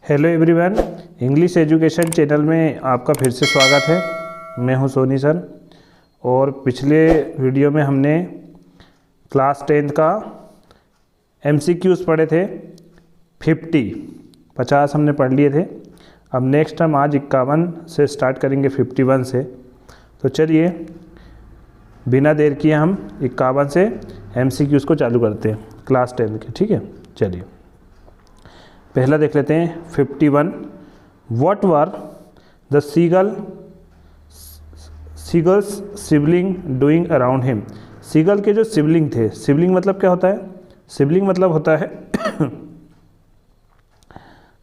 Hello everyone, English education channel में आपका फिर से स्वागत है। मैं हूं सोनी सर। और पिछले वीडियो में हमने क्लास 10 का MCQs पढ़े थे। 50 हमने पढ़ लिए थे। अब नेक्स्ट हम आज 51 से स्टार्ट करेंगे 51 से। तो चलिए बिना देर किए हम 51 से MCQs को चालू करते हैं क्लास 10 के। ठीक है, चलिए पहला देख लेते हैं 51। What were the seagull's sibling doing around him. Seagull के जो सिबलिंग थे, सिबलिंग मतलब क्या होता है? सिबलिंग मतलब होता है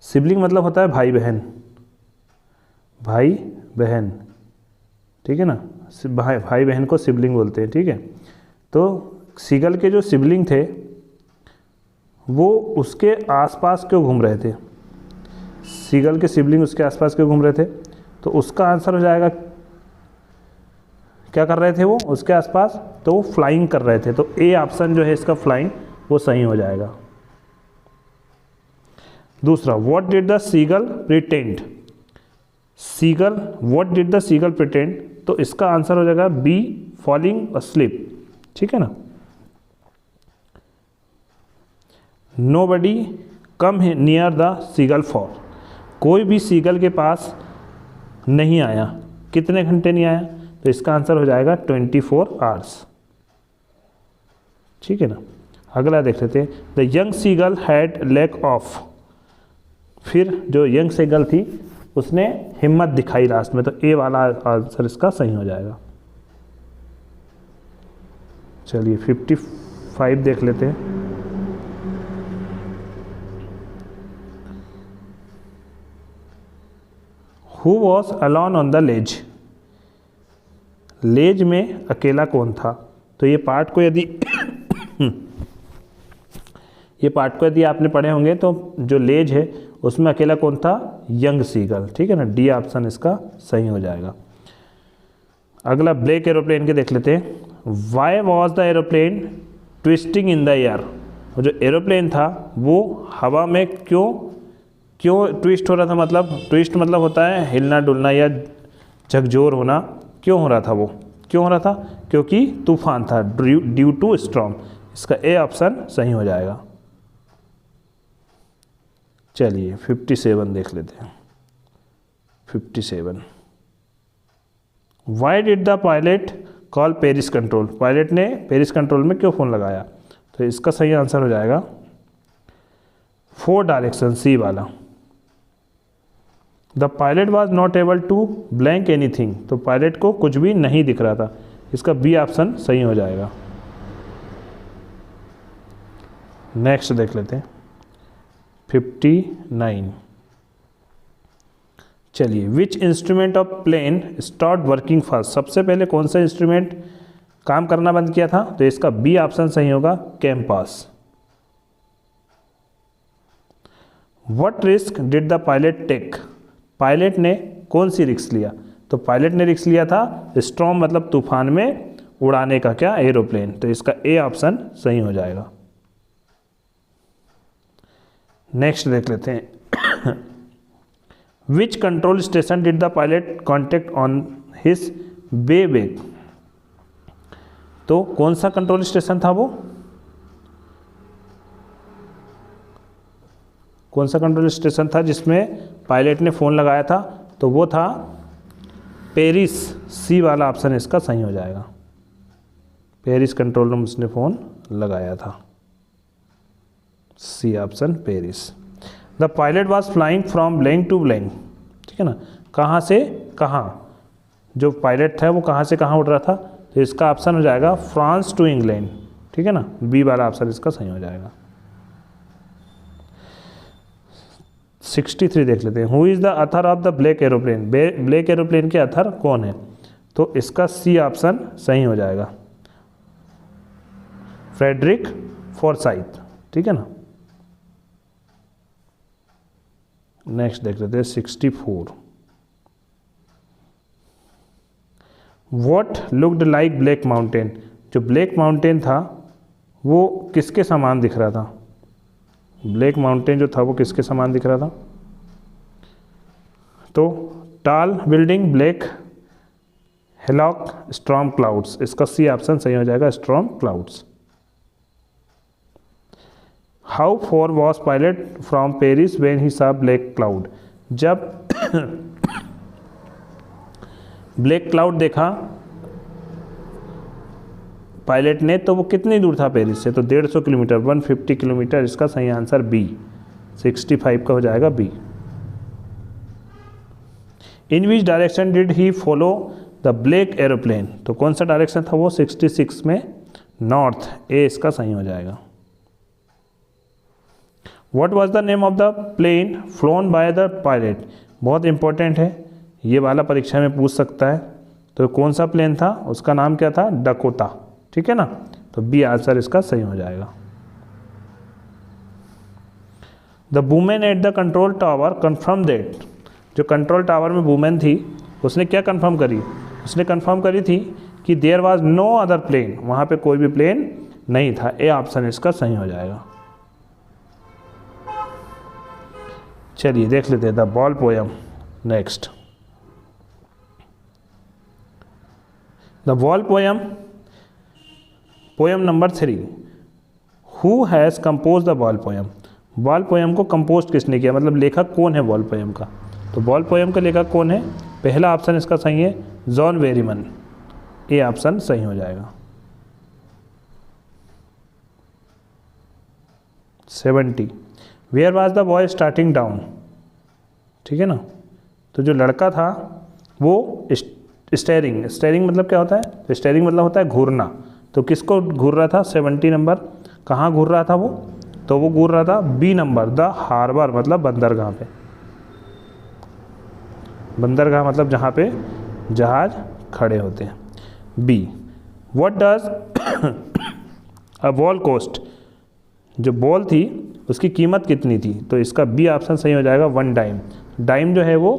सिबलिंग मतलब होता है भाई बहन, भाई बहन। ठीक है ना, भाई बहन को सिबलिंग बोलते हैं। ठीक है, तो सीगल के जो सिबलिंग थे वो उसके आसपास क्यों घूम रहे थे? सीगल के सिबलिंग उसके आसपास क्यों घूम रहे थे? तो उसका आंसर हो जाएगा, क्या कर रहे थे वो उसके आसपास? तो वो फ्लाइंग कर रहे थे। तो ए ऑप्शन जो है इसका फ्लाइंग, वो सही हो जाएगा। दूसरा, what did the seagull pretend. Seagull, what did the seagull pretend, तो इसका आंसर हो जाएगा बी, फॉलिंग अस्लीप। ठीक है ना। Nobody come near the seagull for। कोई भी सीगल के पास नहीं आया। कितने घंटे नहीं आया? तो इसका आंसर हो जाएगा 24 आवर्स। ठीक है ना। अगला देख लेते हैं, the young seagull had lack of. फिर जो यंग सीगल थी उसने हिम्मत दिखाई लास्ट में, तो ए वाला आंसर इसका सही हो जाएगा। चलिए 55 देख लेते हैं। Who was alone on the ledge। लेज में अकेला कौन था? तो ये पार्ट को यदि आपने पढ़े होंगे तो जो लेज है उसमें अकेला कौन था? Young seagull. ठीक है ना, डी ऑप्शन इसका सही हो जाएगा। अगला ब्लैक एरोप्लेन के देख लेते हैं। Why was the aeroplane twisting in the air. जो एरोप्लेन था वो हवा में क्यों ट्विस्ट हो रहा था? मतलब ट्विस्ट मतलब होता है हिलना डुलना या झकझोर होना। क्यों हो रहा था वो? क्यों हो रहा था? क्योंकि तूफान था, ड्यू टू स्टॉर्म। इसका ए ऑप्शन सही हो जाएगा। चलिए 57 देख लेते हैं। 57, why did the pilot call Paris control. Pilot ने पेरिस कंट्रोल में क्यों फ़ोन लगाया? तो इसका सही आंसर हो जाएगा 4 डायरेक्शन, सी वाला। The pilot was not able to blank anything. तो पायलट को कुछ भी नहीं दिख रहा था। इसका बी ऑप्शन सही हो जाएगा। नेक्स्ट देख लेते हैं 59। चलिए, which instrument of plane start working first. सबसे पहले कौन सा इंस्ट्रूमेंट काम करना बंद किया था? तो इसका बी ऑप्शन सही होगा, campos. What risk did the pilot take। Pilot ने कौन सी रिस्क लिया? तो पायलट ने रिस्क लिया था स्टॉर्म मतलब तूफान में उड़ाने का, क्या? एरोप्लेन। तो इसका ए ऑप्शन सही हो जाएगा। नेक्स्ट देख लेते हैं which control station did the pilot contact on his way back. तो कौन सा कंट्रोल स्टेशन था वो? कौन सा कंट्रोल स्टेशन था जिसमें पायलट ने फ़ोन लगाया था? तो वो था पेरिस, सी वाला ऑप्शन इसका सही हो जाएगा। पेरिस कंट्रोल रूम उसने फ़ोन लगाया था, C option Paris. The pilot was flying from blank to blank. ठीक है ना, कहाँ से कहाँ? जो पायलट था वो कहाँ से कहाँ उड़ रहा था? तो इसका ऑप्शन हो जाएगा फ्रांस टू इंग्लैंड। ठीक है ना, बी वाला ऑप्शन इसका सही हो जाएगा। 63 देख लेते हैं। Who is the Athar of the black aeroplane. Black aeroplane के अथर कौन है? तो इसका सी ऑप्शन सही हो जाएगा, फ्रेडरिक फॉरसाइथ। ठीक है ना। नेक्स्ट देख लेते हैं 64। What looked like black mountain. जो ब्लैक माउंटेन था वो किसके समान दिख रहा था? ब्लैक माउंटेन जो था वो किसके समान दिख रहा था? तो टाल building, black hillock, storm clouds, इसका सी ऑप्शन सही हो जाएगा, storm clouds. How for was pilot from Paris when he सा ब्लैक क्लाउड, जब ब्लैक क्लाउड देखा पायलट ने तो वो कितनी दूर था पेरिस से, तो 150 किलोमीटर, 150 किलोमीटर, इसका सही आंसर बी, 65 का हो जाएगा B. In which direction did he follow the black aeroplane, तो कौन सा डायरेक्शन था वो, 66 में नॉर्थ, ए इसका सही हो जाएगा। What was the name of the plane flown by the pilot, बहुत इंपॉर्टेंट है, ये वाला परीक्षा में पूछ सकता है। तो कौन सा प्लेन था, उसका नाम क्या था, डकोटा, ठीक है ना, तो बी आंसर इसका सही हो जाएगा। The women at the control tower confirm that, जो कंट्रोल टावर में वुमेन थी उसने क्या कंफर्म करी, उसने कंफर्म करी थी कि there was no other plane, वहाँ पे कोई भी प्लेन नहीं था, ए ऑप्शन इसका सही हो जाएगा। चलिए देख लेते हैं the ball poem next. The ball poem, poem number 3, who has compose the ball poem, ball poem को कंपोज किसने किया, मतलब लेखक कौन है बॉल पोयम का, तो बॉल पोयम का लेखक कौन है, पहला ऑप्शन इसका सही है जॉन वेरीमन, ए ऑप्शन सही हो जाएगा। 70 where was the boy starting down, ठीक है ना, तो जो लड़का था वो स्टेयरिंग, स्टेयरिंग मतलब क्या होता है, तो स्टेयरिंग मतलब होता है घूरना, तो किसको घूर रहा था, 70 नंबर, कहाँ घूर रहा था वो, तो वो घूर रहा था बी नंबर, द हार्बर मतलब बंदरगाह पे, बंदरगाह मतलब जहाँ पे जहाज खड़े होते हैं, B. What does a ball cost, जो बॉल थी उसकी कीमत कितनी थी, तो इसका बी ऑप्शन सही हो जाएगा, 1 डाइम, डाइम जो है वो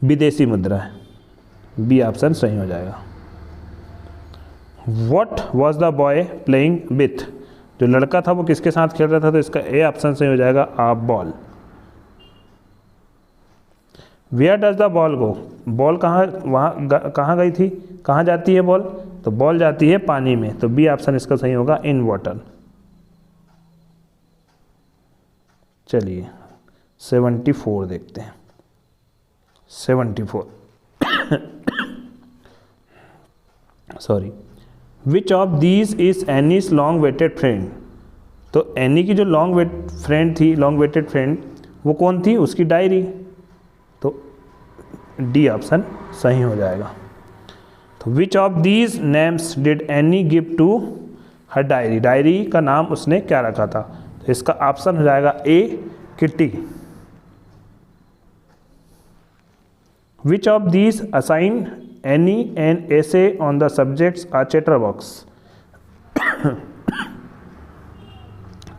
विदेशी मुद्रा है, बी ऑप्शन सही हो जाएगा। What was the boy playing with, जो लड़का था वो किसके साथ खेल रहा था, तो इसका ए ऑप्शन सही हो जाएगा, a ball. Where does the ball go, ball कहाँ गई थी, कहाँ जाती है बॉल, तो बॉल जाती है पानी में, तो बी ऑप्शन इसका सही होगा, इन वाटर। चलिए 74 देखते हैं, 74 sorry, which of these is Annie's long waited friend, तो एनी की जो लॉन्ग वेटेड फ्रेंड वो कौन थी, उसकी डायरी, तो डी ऑप्शन सही हो जाएगा। तो which of these names did Annie give to her diary, diary का नाम उसने क्या रखा था, तो इसका ऑप्शन हो जाएगा a kitty. Which of these assign any an essay on the subjects a chatter box,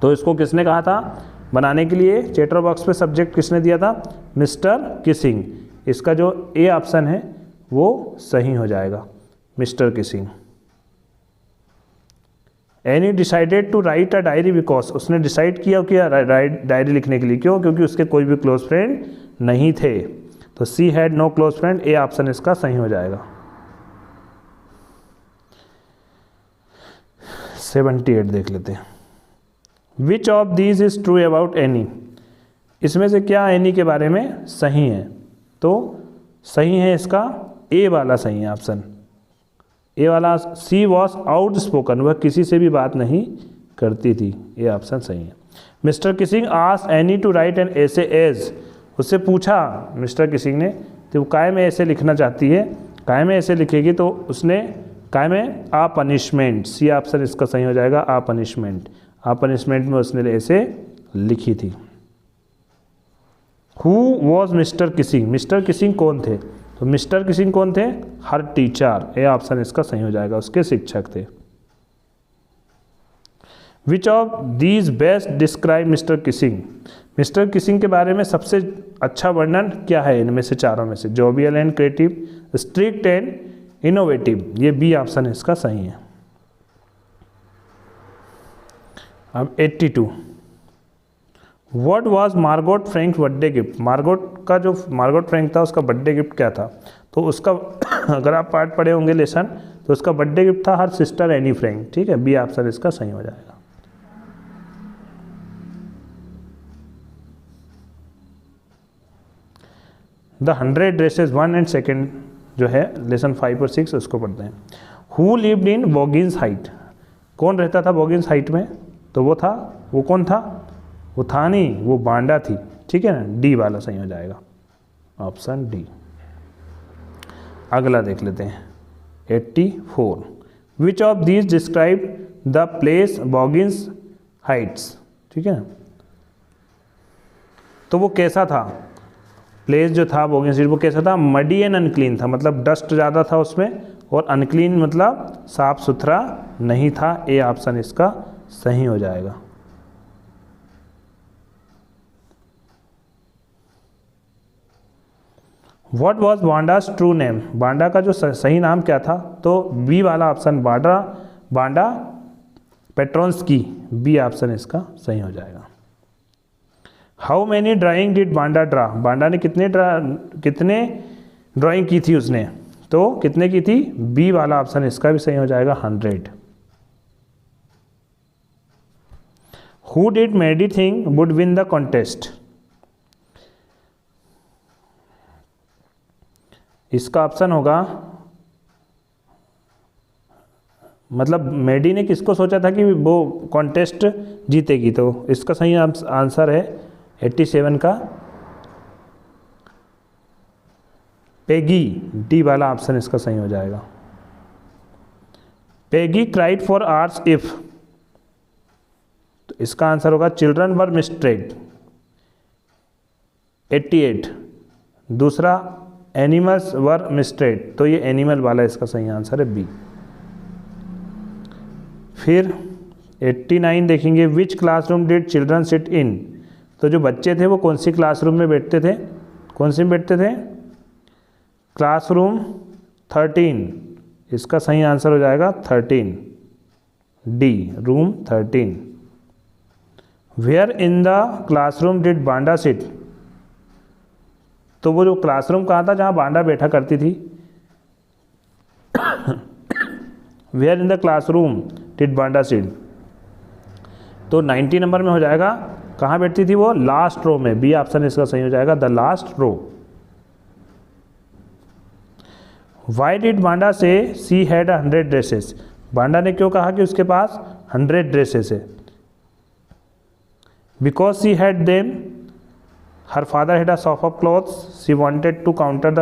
तो इसको किसने कहा था बनाने के लिए, चैटर बॉक्स पे सब्जेक्ट किसने दिया था, मिस्टर किसिंग, इसका जो ए ऑप्शन है वो सही हो जाएगा, mister Kissing. Annie decided to write a diary because, उसने डिसाइड किया कि डायरी लिखने के लिए, क्यों, क्योंकि उसके कोई भी क्लोज फ्रेंड नहीं थे, तो she had no close friend, A option इसका सही हो जाएगा। 78 देख लेते हैं। Which of these is true about Annie, इसमें से क्या एनी के बारे में सही है, तो सही है इसका ए वाला सही है ऑप्शन, ए वाला। सी वॉज आउट स्पोकन, वह किसी से भी बात नहीं करती थी, ये ऑप्शन सही है। Mister Kissing asked Annie to write an essay as, उससे पूछा मिस्टर किसिंग ने तो काय में ऐसे लिखना चाहती है, काय में ऐसे लिखेगी, तो उसने काय में आ पनिशमेंट, सी ऑप्शन इसका सही हो जाएगा, आ पनिशमेंट, आ पनिशमेंट में उसने ऐसे लिखी थी। Who was mister Keesing, mister Keesing कौन थे, तो मिस्टर किसिंग कौन थे, हर टीचर, ए ऑप्शन इसका सही हो जाएगा, उसके शिक्षक थे। विच of these best describe mister Keesing, mister Keesing के बारे में सबसे अच्छा वर्णन क्या है इनमें से चारों में से, jovial and creative, strict and innovative, ये बी ऑप्शन इसका सही है। अब 82 what was Margot Frank birthday gift, Margot Frank था उसका बर्थडे गिफ्ट क्या था, तो उसका अगर आप पार्ट पढ़े होंगे लेसन, तो उसका बर्थडे गिफ्ट था हर सिस्टर एनी फ्रैंक, ठीक है, बी ऑप्शन इसका सही हो जाएगा। द 100 ड्रेसेस 1 एंड 2 जो है लेसन 5 और 6 उसको पढ़ते हैं। हु लिव्ड इन बॉगिन्स हाइट, कौन रहता था बॉगिन्स हाइट में, तो वो कौन था, वो था नहीं, वो बांडा थी, ठीक है ना, डी वाला सही हो जाएगा, ऑप्शन डी। अगला देख लेते हैं 84, which of these describe the place Boggins Heights, ठीक है, तो वो कैसा था, प्लेस जो था बॉगिन्स हाइट वो कैसा था, मडी एंड अनक्लीन था, मतलब डस्ट ज़्यादा था उसमें, और अनक्लीन मतलब साफ सुथरा नहीं था, ए ऑप्शन इसका सही हो जाएगा। What was Wanda's true name, Wanda का जो सही नाम क्या था, तो बी वाला option Wanda Petronski, B option इसका सही हो जाएगा। How many drawing did Wanda draw, Wanda ने कितने ड्राइंग की थी उसने, तो कितने की थी, बी वाला ऑप्शन इसका भी सही हो जाएगा 100। Who did Maddie think would win the contest, इसका ऑप्शन होगा, मतलब मेडी ने किसको सोचा था कि वो कॉन्टेस्ट जीतेगी, तो इसका सही आंसर है 87 का पेगी, डी वाला ऑप्शन इसका सही हो जाएगा। Peggy cried for hours if, तो इसका आंसर होगा चिल्ड्रन वर मिस्ट्रेड, 88। दूसरा एनिमल्स वर मिस्ट्रेड, तो ये एनिमल वाला इसका सही आंसर है बी। फिर 89 देखेंगे, which classroom did children sit in, तो जो बच्चे थे वो कौन सी क्लासरूम में बैठते थे, कौन सी में बैठते थे, क्लासरूम 13, इसका सही आंसर हो जाएगा 13, D room 13। Where in the classroom did Wanda sit, तो वो जो क्लासरूम कहाँ था जहाँ बांडा बैठा करती थी, where in the classroom did Wanda sit, तो 90 नंबर में हो जाएगा, कहाँ बैठती थी वो, लास्ट रो में, बी ऑप्शन इसका सही हो जाएगा, the last row. Why did Wanda say she had 100 dresses, बांडा ने क्यों कहा कि उसके पास 100 ड्रेसेस है, because she had them, her father had a shop of clothes, she wanted to counter the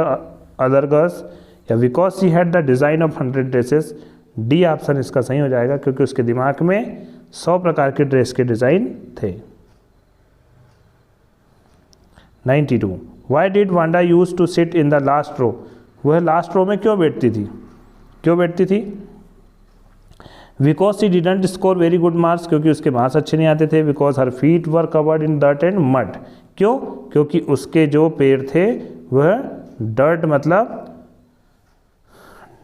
other girls, या because she had the design of 100 dresses, D option इसका सही हो जाएगा, क्योंकि उसके दिमाग में 100 प्रकार के ड्रेस के डिज़ाइन थे। 92, why did Wanda use to sit in the last row, वह लास्ट रो में क्यों बैठती थी, because she didn't score very good marks, क्योंकि उसके मार्क्स अच्छे नहीं आते थे, because her feet were covered in dirt and mud, क्यों, क्योंकि उसके जो पैर थे वह डर्ट मतलब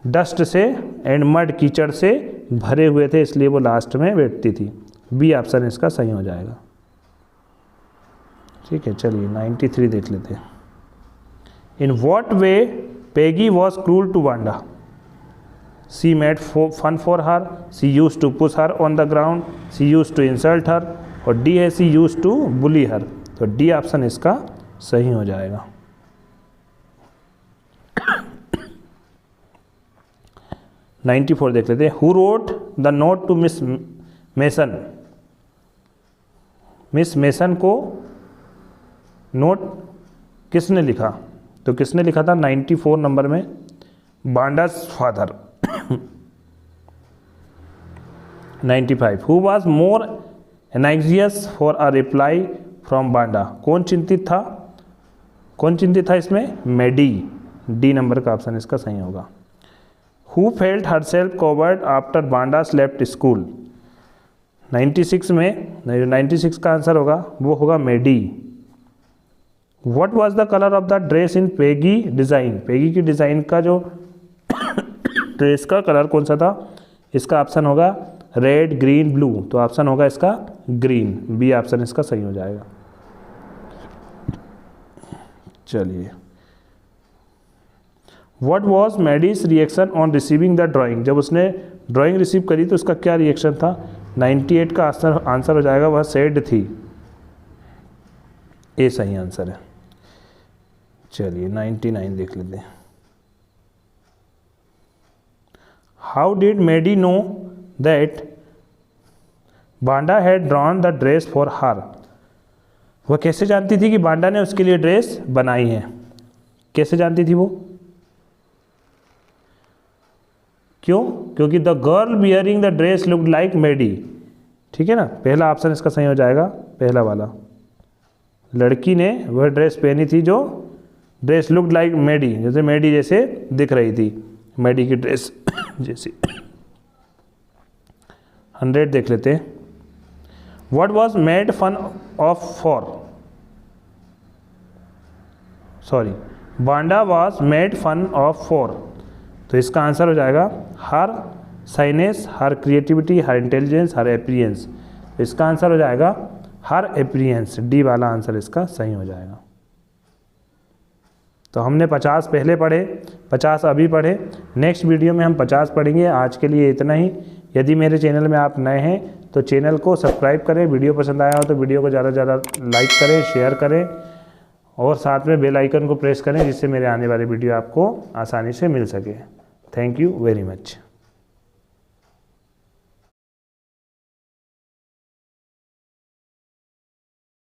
डस्ट से एंड मड कीचड़ से भरे हुए थे, इसलिए वो लास्ट में बैठती थी, बी ऑप्शन इसका सही हो जाएगा। ठीक है, चलिए 93 देख लेते हैं। In what way Peggy was cruel to Wanda, she made fun for her, she use to push her on the ground, she use to insult her, और डी है सी यूज टू बुली हर, तो डी ऑप्शन इसका सही हो जाएगा। Ninety 94 देख लेते हैं। Who wrote the note to Miss Mason, Miss Mason को नोट किसने लिखा, तो किसने लिखा था 94 नंबर में, Wanda's father. 95, who was more anxious for a reply from Wanda, कौन चिंतित था इसमें, मेडी, डी नंबर का ऑप्शन इसका सही होगा। Who felt her self coward after Wanda's left school, 96 में 96 का आंसर होगा वो होगा Maddie. What was the colour of the dress in Peggy design, Peggy की डिज़ाइन का जो ड्रेस का कलर कौन सा था, इसका ऑप्शन होगा रेड ग्रीन ब्लू, तो ऑप्शन होगा इसका ग्रीन, बी ऑप्शन इसका सही हो जाएगा। चलिए, what was Maddie's reaction on receiving the drawing, जब उसने ड्राइंग रिसीव करी तो उसका क्या रिएक्शन था। 98 का आंसर हो जाएगा वह सैड थी, ए सही आंसर है। चलिए 99 देख लेते हैं। How did Maddie know that Wanda had drawn the dress for her, वह कैसे जानती थी कि बांडा ने उसके लिए ड्रेस बनाई है, कैसे जानती थी वो, क्यों, क्योंकि the girl bearing the dress looked like Maddie, ठीक है ना, पहला ऑप्शन इसका सही हो जाएगा, पहला वाला, लड़की ने वह ड्रेस पहनी थी जो ड्रेस लुक्ड लाइक मेडी, जैसे मेडी जैसे दिख रही थी, मेडी की ड्रेस जैसी। 100 देख लेते हैं। What was made fun of for, sorry, Wanda was made fun of for, तो इसका आंसर हो जाएगा her shyness, her creativity, her intelligence, her experience, तो इसका आंसर हो जाएगा हर एपीरियंस, डी वाला आंसर इसका सही हो जाएगा। तो हमने 50 पहले पढ़े, 50 अभी पढ़े, नेक्स्ट वीडियो में हम 50 पढ़ेंगे। आज के लिए इतना ही। यदि मेरे चैनल में आप नए हैं तो चैनल को सब्सक्राइब करें, वीडियो पसंद आया हो तो वीडियो को ज़्यादा से ज़्यादा लाइक करें, शेयर करें और साथ में बेल आइकन को प्रेस करें, जिससे मेरे आने वाले वीडियो आपको आसानी से मिल सके। Thank you very much.